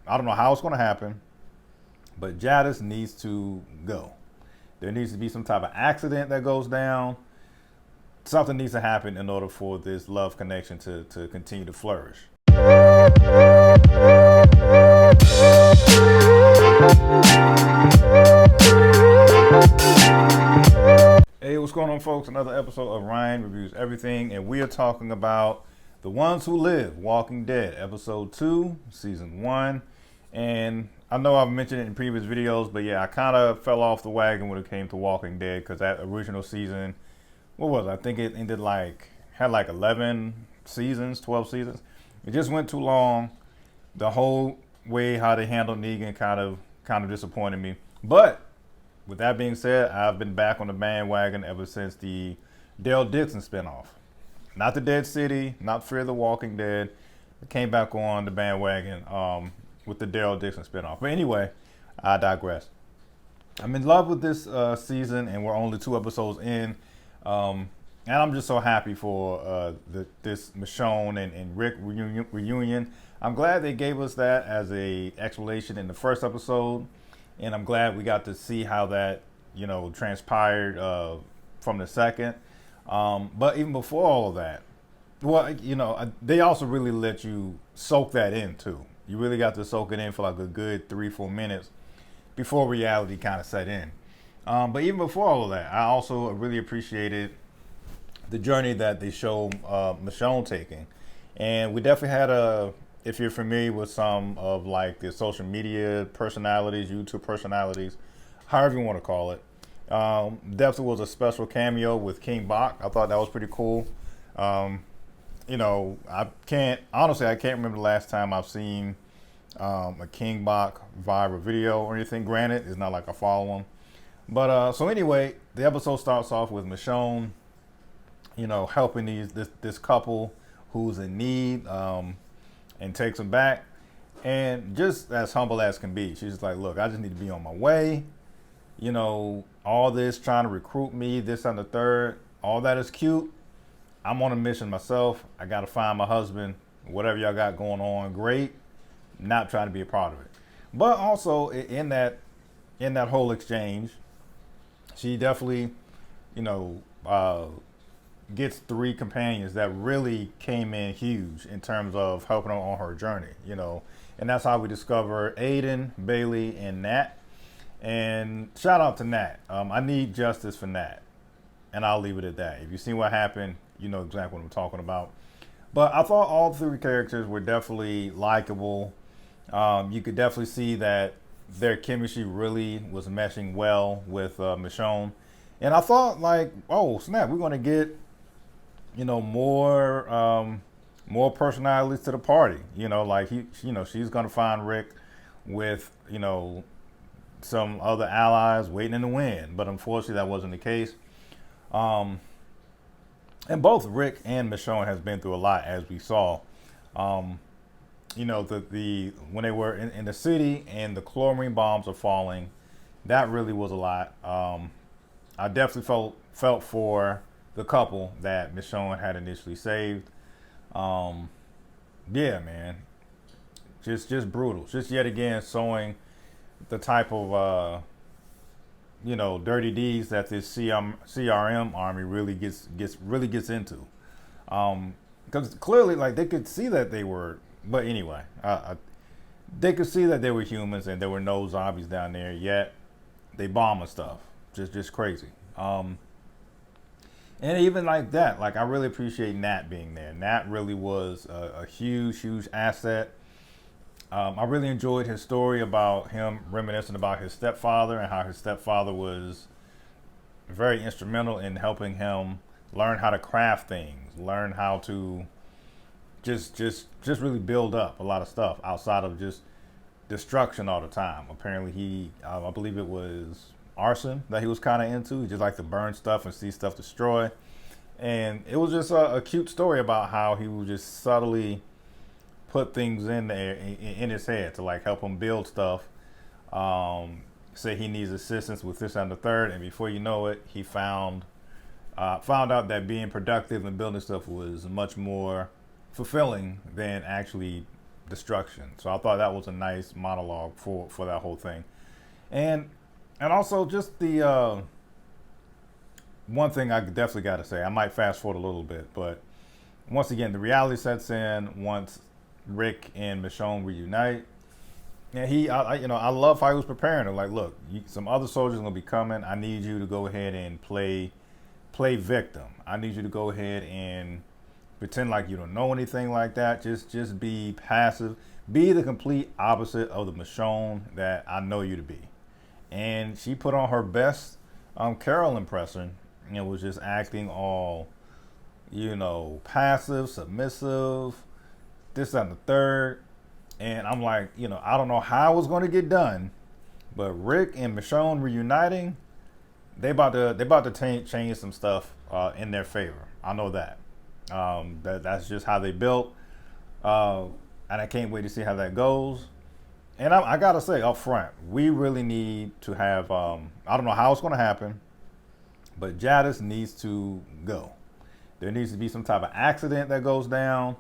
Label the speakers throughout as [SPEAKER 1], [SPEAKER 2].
[SPEAKER 1] I don't know how it's going to happen, but Jadis needs to go. There needs to be some type of accident that goes down. Something needs to happen in order for this love connection to continue to flourish. Hey, what's going on, folks? Another episode of Ryan Reviews Everything, and we are talking about The Ones Who Live, Walking Dead, Episode 2, Season 1. And I know I've mentioned it in previous videos, but yeah, I kind of fell off the wagon when it came to Walking Dead, because that original season, what was it? I think it ended had 11 seasons, 12 seasons. It just went too long. The whole way how they handled Negan kind of disappointed me. But with that being said, I've been back on the bandwagon ever since the Dale Dixon spinoff. Not the Dead City, not Fear the Walking Dead. I came back on the bandwagon with the Dale Dixon spinoff. But anyway, I digress. I'm in love with this season, and we're only 2 episodes in. And I'm just so happy for this Michonne and Rick reunion. I'm glad they gave us that as a explanation in the first episode. And I'm glad we got to see how that, transpired from the second. But even before all of that, well, they also really let you soak that in too. You really got to soak it in for like a good 3-4 minutes before reality kind of set in. But even before all of that, I also really appreciated the journey that they show Michonne taking. And we definitely had if you're familiar with some of like the social media personalities, YouTube personalities, however you want to call it, definitely was a special cameo with King Bach. I thought that was pretty cool. I can't remember the last time I've seen a King Bach viral video or anything. Granted, it's not like I follow him. But so anyway, the episode starts off with Michonne, helping this couple who's in need, and takes them back, and just as humble as can be, she's just like, look, I just need to be on my way. All this trying to recruit me, this and the third, all that is cute. I'm on a mission myself. I got to find my husband. Whatever y'all got going on, great. Not trying to be a part of it. But also in that whole exchange, she definitely, gets 3 companions that really came in huge in terms of helping her on her journey, and that's how we discover Aiden, Bailey, and Nat. And shout out to Nat. I need justice for Nat, and I'll leave it at that. If you see what happened, you know exactly what I'm talking about. But I thought all 3 characters were definitely likable. You could definitely see that their chemistry really was meshing well with Michonne. And I thought, like, oh snap, we're gonna get more personalities to the party. She's gonna find Rick with some other allies waiting in the wind. But unfortunately, that wasn't the case. And both Rick and Michonne has been through a lot, as we saw. When they were in the city and the chlorine bombs are falling, that really was a lot. I definitely felt for the couple that Michonne had initially saved. Yeah, man, just brutal. Just yet again showing the type of dirty deeds that this CRM army really gets into. Because clearly, like, they could see that they were, but anyway, they could see that they were humans and there were no zombies down there. Yet they bomb and stuff. Just crazy. And even like that, like, I really appreciate Nat being there. Nat really was a huge asset. I really enjoyed his story about him reminiscing about his stepfather and how his stepfather was very instrumental in helping him learn how to craft things, learn how to just really build up a lot of stuff outside of just destruction all the time. Apparently I believe it was arson that he was kind of into. He just liked to burn stuff and see stuff destroy. And it was just a cute story about how he would just subtly put things in there in his head to like help him build stuff. Say he needs assistance with this and the third, and before you know it, he found out that being productive and building stuff was much more fulfilling than actually destruction. So I thought that was a nice monologue for that whole thing. And also just the one thing I definitely got to say, I might fast forward a little bit, but once again, the reality sets in once Rick and Michonne reunite. And I love how he was preparing her. Like, look, some other soldiers are gonna be coming. I need you to go ahead and play victim. I need you to go ahead and pretend like you don't know anything like that. Just be passive. Be the complete opposite of the Michonne that I know you to be. And she put on her best Carol impression and was just acting all, passive, submissive, this, that, and the third. And I'm like, I don't know how it was going to get done, but Rick and Michonne reuniting, they about to change some stuff in their favor. I know that. That's just how they built, and I can't wait to see how that goes. And I gotta say up front, we really need to have. I don't know how it's going to happen, but Jadis needs to go. There needs to be some type of accident that goes down.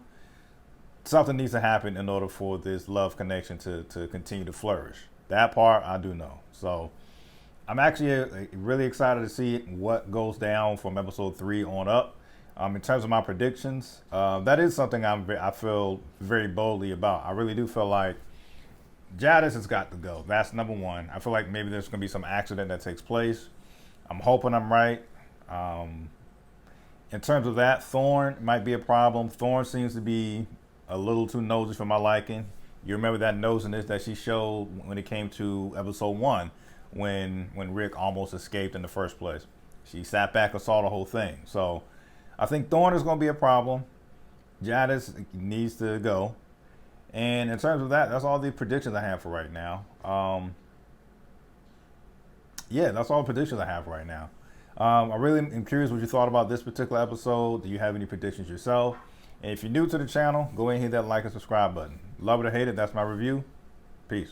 [SPEAKER 1] Something needs to happen in order for this love connection to continue to flourish. That part I do know. So I'm actually really excited to see what goes down from episode 3 on up. In terms of my predictions, that is something I feel very boldly about. I really do feel like Jadis has got to go. That's number one. I feel like maybe there's going to be some accident that takes place. I'm hoping I'm right. In terms of that, Thorne might be a problem. Thorne seems to be a little too nosy for my liking. You remember that nosiness that she showed when it came to episode 1, when Rick almost escaped in the first place. She sat back and saw the whole thing. So I think Thorne is going to be a problem. Jadis needs to go. And in terms of that, that's all the predictions I have for right now. That's all the predictions I have for right now. I really am curious what you thought about this particular episode. Do you have any predictions yourself? And if you're new to the channel, go ahead and hit that like and subscribe button. Love it or hate it, that's my review. Peace.